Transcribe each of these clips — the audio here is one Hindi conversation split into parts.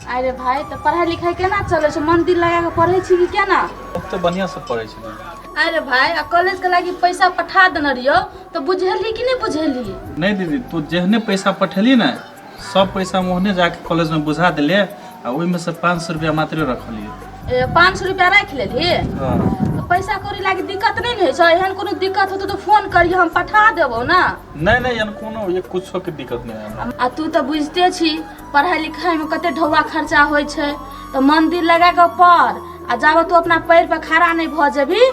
अरे भाई तो पढ़ाई लिखाई केना चले छे? मन दिल लगा के पढ़े छी कि केना? अब तो बढ़िया से पढ़े छी। अरे भाई कॉलेज के लागी पैसा पठा देने रहियो तो बुझेली कि नहीं बुझेली? नहीं दीदी, तू जेहने पैसा पठेली ना सब पैसा मोहने जाके कॉलेज में बुझा दिले आ ओहि में से 500 रुपया मात्र रखलिए। 500 रुपया रख लेली। तो पैसा कौड़ी लागी दिक्कत नहीं है? एहन कोनो दिक्कत होतो तो फोन करिए, हम पठा देबो ना। नहीं नहीं यानी कोनो ये कुछो के दिक्कत नहीं है। आ तू तो बुझते छी पढ़ाई लिखाई में कते ढौआ खर्चा होय छे, तो मन दिल लगा के पढ़। आ जब तू अपना पैर पे खड़ा नहीं भ जेबी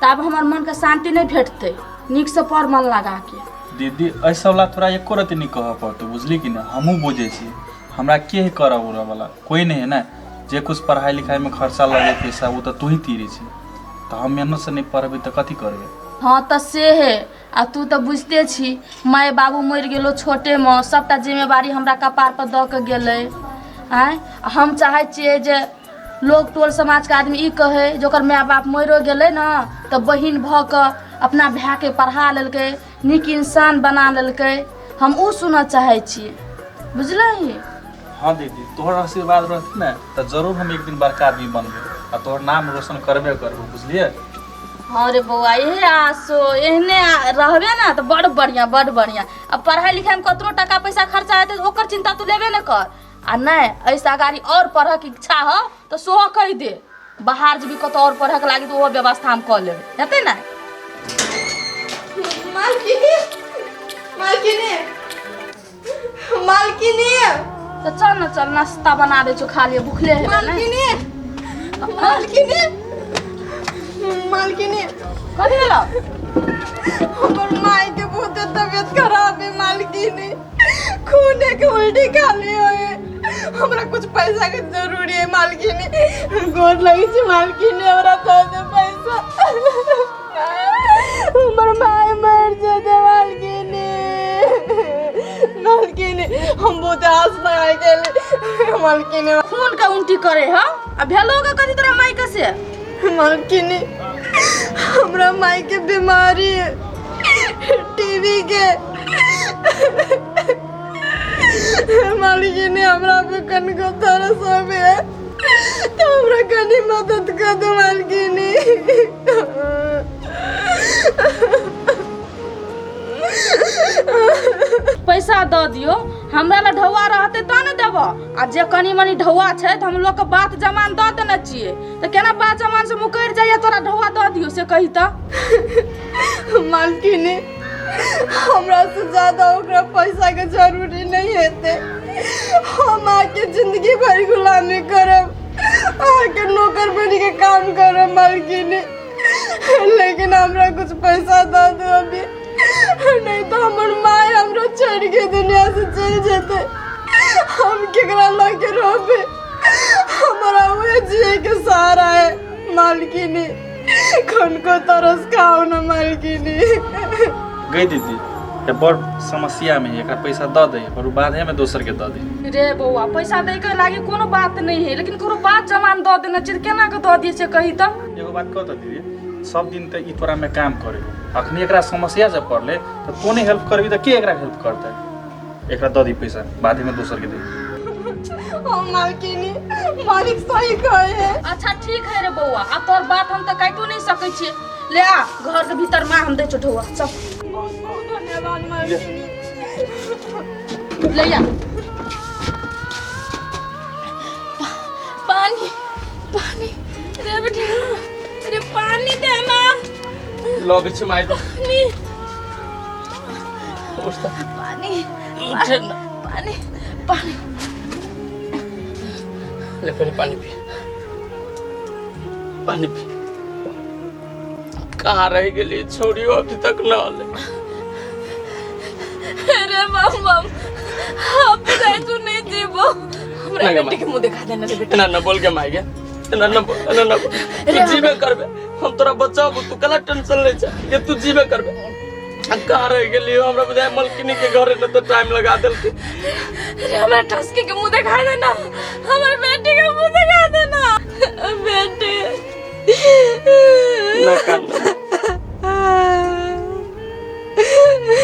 तब हमार मन के शांति नहीं भेटते। निक से पढ़ मन लगा के। दीदी ऐसा वाला तोरा एको रति नहीं कह पड़तो, बुझली कि ना? हमहू बुझे छी, हमरा के करब उरा वाला कोई नहीं है ना। जे कुछ पढ़ाई लिखाई में खर्चा लगे पैसा वो तो तू ही तीरे छी, तो हम मेहनत से नहीं पढ़बी तो कथी करबे? हाँ तो से है। आ तू तो बुझते छी माय बाबू मर गेलो छोटे में, सबटा जिम्मेवारी हमरा कपार पर द के गेले। आय हम चाहे छिए जे लोग टोल समाज के आदमी ई कहे जो ओकर माय बाप मरो गेले ना तो बहिन भ के अपना भाई के पढ़ा लेलके, निक इंसान बना लेलके। हम ऊ सुनना चाहे छी, बुझलही? हाँ दीदी, तोहर आशीर्वाद रहती ना तो जरूर हम एक दिन बड़का आदमी बनबे और तोहर नाम रोशन करबे करबो, बुझलिए? हाँ रे बउआ, यही आसो एहने रहबे ना तो बड़ बढ़िया बड़ बढ़िया। अब पढ़ाई लिखाई में कतनो टका पैसा खर्चा हेतै तो ओकर चिंता तू लेबे न कर। आ नहीं ऐसा गाड़ी और पढ़े की इच्छा हो तो सोह कह दे, बाहर जब कत और पढ़े के लागी तो वो व्यवस्था हम कर लेबे, हेतै ना? मालकिनी मालकिनी मालकिनी तो चल न, चल नाश्ता बना दे छो, खा लिए, भूखले है ना। मालकिनी मालकिनी मालकिनी कथी भेलो? हमर माय के बहुत तबीयत खराब है मालकिनी, खून के उल्टी खाली है। हमरा कुछ पैसा के जरूरी है मालकिनी, गोर लगी छी मालकिनी, हमरा दे पैसा। हमर माय मर जाते मालकिनी। मालकिनी हम बहुत आस लगा गेल मालकिनी। खून का उल्टी करे ह? अब भेलो का कथी तोरा माई के से? मालकिनी हमरा माई के बीमारी है, टीवी के। मालकिनी हमरा पे कनको तरस है तो हमरा कनी मदद कर दो मालकिनी। पैसा द दियो, हमरा ला ढौआ रहते तो न देबो। आ जे कनी मनी ढौआ छे तो हम लोग के बात जमान द देना चाहिए, तो केना बात जमान से मुकर जाइए? तोरा ढौआ द दियो से कही त। मालकिनी हमरा से ज्यादा ओकरा पैसा के जरूरी नहीं हेते। हम आके जिंदगी भर गुलामी करब, आके नौकर बनी के काम करब मालकिनी, लेकिन हमरा कुछ पैसा दे दो अभी, नहीं तो हमर माय हमरा छोड़ के दुनिया से चल जेते। हम केकरा लगे रहबे? हमरा उहे जिए के सहारा है मालकिनी, कौन को तरस खाओ ना मालकिनी। गई दीदी ये बड़ समस्या में एक पैसा द दे और बाद में दोसर के द दे। रे बउआ पैसा दे के लागी कोनो बात नहीं है, लेकिन कोनो बात जमान द देना चाहिए। केना के द दिए से कही त? एगो बात कह त दीदी, सब दिन त ई तोरा में काम करे, अखनी एकरा समस्या जब पड़ले तो कोने हेल्प करबी त के एकरा हेल्प करतै? एकरा द दी पैसा, बाद में दोसर के दे। ओ मालकिनी मालिक सही कहे है। अच्छा ठीक है रे बउआ, आ तोर बात हम त काटू नहीं सकै छी। ले आ घर के भीतर मां हम दे छो ढौआ, चल धन्यवाद मालकिनी। ले आ पानी पानी रे बेटा, रे पानी दे ना। लो बिच माई दो पानी पानी पानी पानी ले पहले पानी पी, पानी पी। कहाँ रह गई छोड़ी अभी तक न आले? अरे मम्मा आप तो नहीं जीवो, हमरा बेटी के मुंह दिखा देना रे बेटा। ना ना बोल के माई गया, ना ना बोल, ना ना बोल। तू जीवे करबे, हम तोरा बचाबो, तू कला टेंशन ले जा ये तू जीवे करबे। कहाँ रह गई हमरा बुझाय मलकिनी के घरे न तो टाइम लगा देल के। अरे हमरा टस्के के मुंह दिखा देना, हमर बेटी के मुंह दिखा देना। बेटी ना कांद।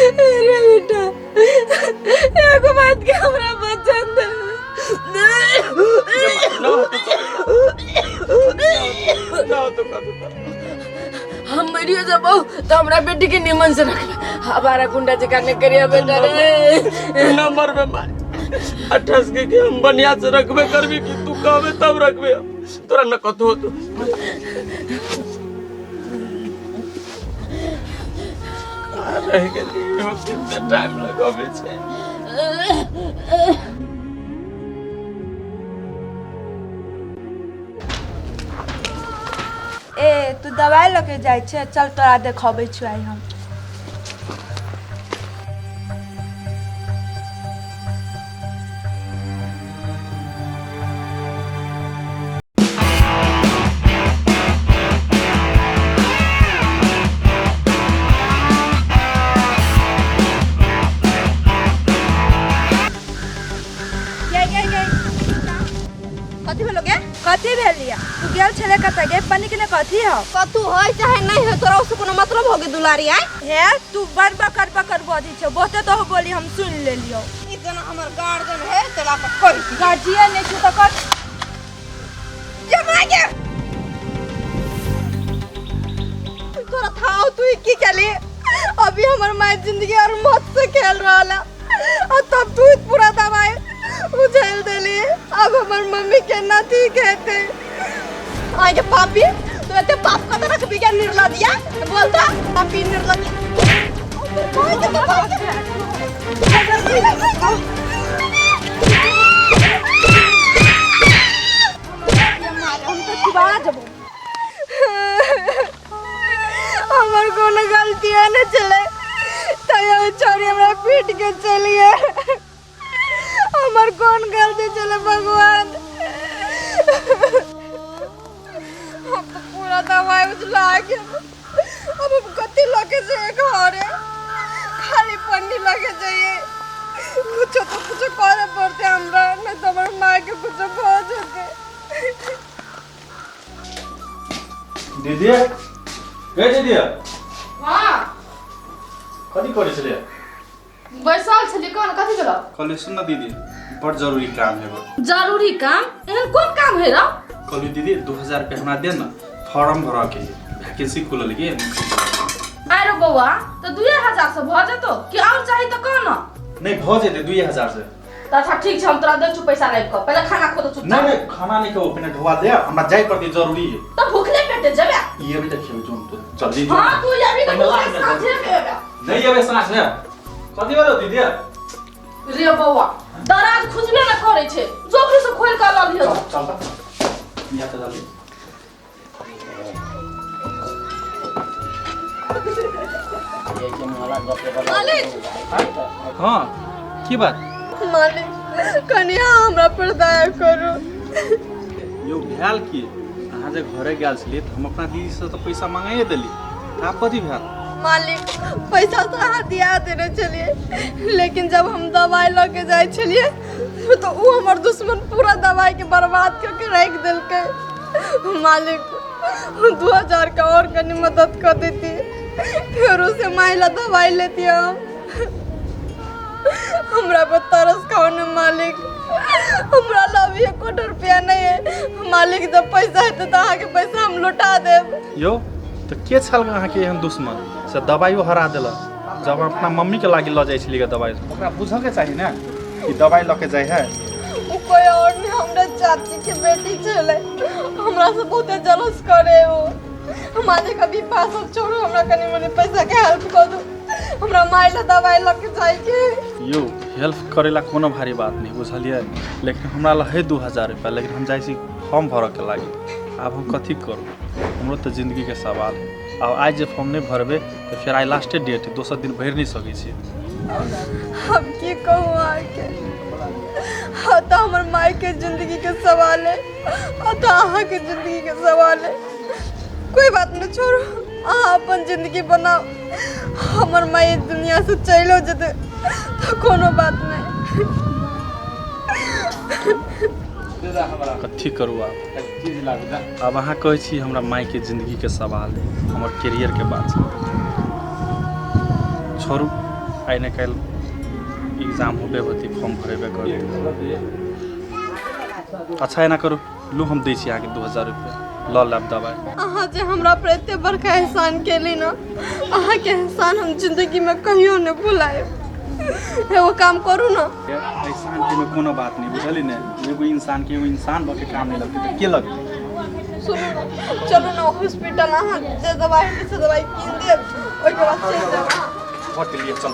अरे बेटा एगो बात के हमरा वचन दे। जेलियो जब तो हमरा बेटी के निमन से रखबे हमारा गुंडा जका ने करिया बेटा रे ना मरबे मार 28 के हम बढ़िया से रखबे करबी कि तू कहबे तब रखबे तोरा न कतो तो रह गेली हो कितना टाइम लगाबे छे ए तू दवाई लेके जाय छे चल तोरा देखाबै छु आई हम कथी भेलिया तू गेल छले कत गे पानी के कथी हो कतू होय चाहे नहीं हो तोरा उससे कोनो मतलब होगे दुलारी आय हे तू बड़ बकर बदी छे बहुते तो बोली हम सुन ले लियो इतना हमर गार्डन है तोला का कोई गाजिया ने छु तो कर ये मागे तोरा थाओ तू की चली अभी हमर माय जिंदगी और मौत से खेल रहला और तब तू पूरा दवाई उछल देली अब हमर मम्मी के ना ठीक है आगे पापी तू एते पाप का तरह बिगड़ निर्ला दिया बोलता पापी निर्ला हमर कोनो गलती है न चले तय छोरी हमरा पीट के चलिए हमर कौन गलती चले भगवान हम तो पूरा दवाई उजला के अब हम कति लगे जाए घरे खाली पन्नी लगे जाइए कुछ तो कुछ करे पड़ते हमरा न तो हमर माँ के कुछ हो जाते दीदी ए दीदी हाँ कथी करे छले बैसल छली कोन कथी भेलो कहले सुन न दीदी बड़ जरूरी काम है वो जरूरी काम एहन कोन काम है रा कहली दीदी 2000 रुपया हमरा दे न फॉर्म भरा के वैकेंसी खुलल के अरे बउआ तो 2000 से भ जतो कि और चाहिए तो कौन नहीं भ जेते 2000 से तो अच्छा ठीक छै हम तोरा दे छु पैसा लाइब को पहले खाना खो तो छु नहीं नहीं खाना नहीं खाओ पहले ढवा दे हमरा जाय पड़ती जरूरी है तो भूखले पेटे जेबे ये भी देखियो जोन तो जल्दी हां तू ये भी पहले तो लाइन में साझे में नहीं ये सास है कथी वाला दीदी रे बउआ दराज खुजबे न करे छे जोबरी से खोल के ला लियो चल चल या तो जल्दी हाँ की बात मालिक कनिया हमरा पर दया करू यो भैल की अहाँ जे घरे गेल छलिए त हम अपना दीदी से तो पैसा मांगाइए देली आप कथी भैल मालिक पैसा तो अहाँ दिया देने चलिए लेकिन जब हम दवाई लेके जाए छलिए तो वो हमार दुश्मन पूरा दवाई के बर्बाद करके रख दिलके मालिक 2000 का और कनी मदद कर देती फिर उसे माइला दवाई लेती हम हमरा पर तरस खाओ न मालिक हमरा लव 1 रुपया नहीं है मालिक जब पैसा है तो अहाँ के पैसा हम लौटा देब यो तो के छल अहाँ के एहन दुश्मन से दवाइयो हरा देला जब अपना मम्मी के लागी ल जाय छलिए दवाई ओकरा बुझल के चाहिए ना कि दवाई ल के जाय है वो कोई और नहीं हमरा चाची के बेटी चले हमरा से बहुत जलस करे वो हमारे कभी पास छोड़ो हमरा कनी मनी पैसा के हेल्प कर दो हमरा माइला दवाई ल के जाय के यो हेल्प करेला कोनो भारी बात नहीं बुझलिए लेकिन हमरा ला है 2000 रुपया लेकिन हम जाय छी फॉर्म भरऽ के लागी अब हम कथी करू हमरो तो जिंदगी के सवाल है अब आज जे फॉर्म नहीं भरबे तो फिर आई लास्ट डेट है दोसर दिन भर नहीं सकै छी हम की कहूँ आके हाँ तो हमार माई के जिंदगी के सवाल है हाँ तो अहाँ के जिंदगी के सवाल है कोई बात नहीं छोड़ो अहाँ अपन जिंदगी बनाओ हमार माई दुनिया से चलो जते तो कोनो बात नहीं कथी करू अब अहाँ कहै छी हमरा माई के जिंदगी के सवाल है हमर कैरियर के बात छै छोड़ू आइ ने काल्हि एग्जाम होबे होती फॉर्म भरेबे कर अच्छा एना करू लो हम दै छी अहाँके 2000 रुपया लऽ लेब दवाइ। अहाँ जे हमरा पर एते बड़का एहसान केली ना, अहाँके एहसान हम जिंदगी में कहियो नहीं भुलाएब। एगो काम करू ना, एहसान के में कोनो बात नहीं बुझली ने, एगो इंसान के एगो इंसान बके काम नहीं लगते तो के लगते। सुनो ना, चलो ना हॉस्पिटल, अहाँ जे दवाई से दवाई कीन देब, ओके बाद चल जाब। होटल लिए चल।